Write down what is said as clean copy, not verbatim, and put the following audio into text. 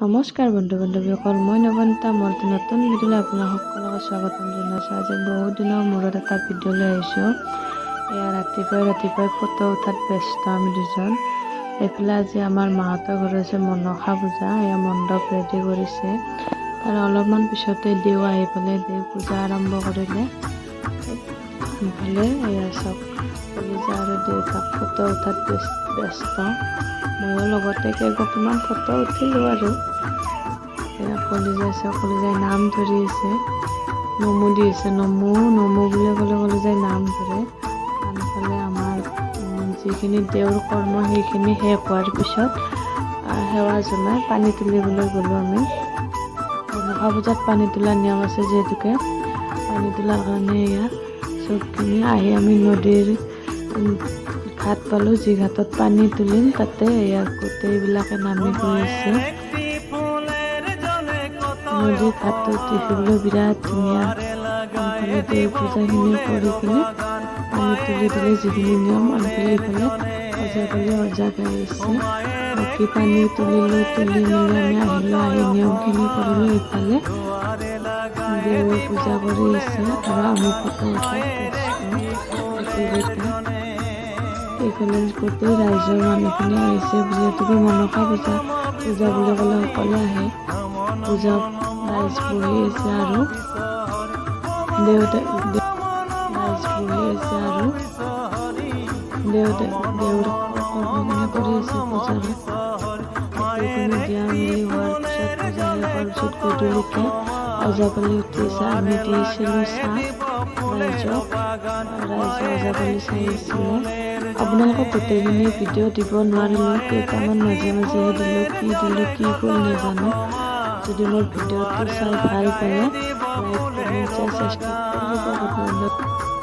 নমস্কাৰ বন্ধু বান্ধৱীসকল, মই নৱনীতা মোৰ নতুন ভিডিঅ'লৈ আপোনাক সকলোকে স্বাগতম জনাইছোঁ। আজি বহুত দিনৰ মূৰত এটা ভিডিঅ' লৈ আহিছোঁ। এয়া ৰাতিপুৱাই ফটো উঠাত ব্যস্ত আমি দুজন। এইফালে আজি আমাৰ মাহঁতৰ ঘৰত আছে মনসা পূজা, এয়া মণ্ডপ ৰেডি কৰিছে। তাৰ অলপমান পিছতে দেও আহি পেলাই দেও পূজা আৰম্ভ কৰিলে। ইফালে এয়া চব কলিজা আৰু দেউতাক ফটো উঠাত ব্যস্ত। ময়ো লগতে কেইগৰাকীমান ফটো উঠিলোঁ আৰু কলিজাই নাম ধৰি আছে, নমু দি আছে, নমু বুলি ক'লে কলিজাই নাম ধৰে। আনফালে আমাৰ যিখিনি দেওৰ কৰ্ম সেইখিনি শেষ হোৱাৰ পিছত সেৱা জনাই পানী তুলিবলৈ গ'লোঁ আমি। মনসা পূজাত পানী তোলাৰ নিয়ম আছে যিহেতুকে পানী তোলাৰ কাৰণে এয়া চবখিনি আহি আমি নদীৰ ঘাট পালোঁ। যি ঘাটত পানী তুলিম তাতে এয়া গোটেইবিলাকে নামি গৈ আছে। নদীৰ ঘাটটো দেখিবলৈ বিৰাট ধুনীয়া। আনফালে দেও পূজাখিনি কৰি কিনে পানী তুলি দিলে যিখিনি নিয়ম, আনফালে ইফালে সজা গাই আছে। বাকী পানী তুলি মেলি আমি আহিলোঁ, আহি নিয়মখিনি কৰিলোঁ। ইফালে দেৱে পূজা কৰি আছে আৰু আমি ফটো উঠাত এইফালে গোটেই ৰাইজৰ মানুহখিনি আহিছে, যিহেতুকে মনসা পূজা বুলি ক'লে সকলোৱে আহে। পূজা ৰাইজ বহি আছে আৰু দেউৰ কৰ্মখিনি কৰি আছে পূজাৰ। গোটেইখিনি দিয়া মেলি হোৱাৰ পিছত পূজা শেষ হোৱাৰ পিছত গধূলিকৈ ওজাপালি উঠিছে। আমি দিছিলোঁ চাহ ৰাইজক ওজাপালি চাই আছিলে। আপোনালোকক গোটেইখিনি ভিডিঅ' দিব নোৱাৰিলোঁ, কেইটামান মাজেহে দিলোঁ। কি গ'ল নাজানো। যদি মোৰ ভিডিঅ'টো চাই ভাল পালে লাইক কমেণ্ট চেষ্টা কৰিব।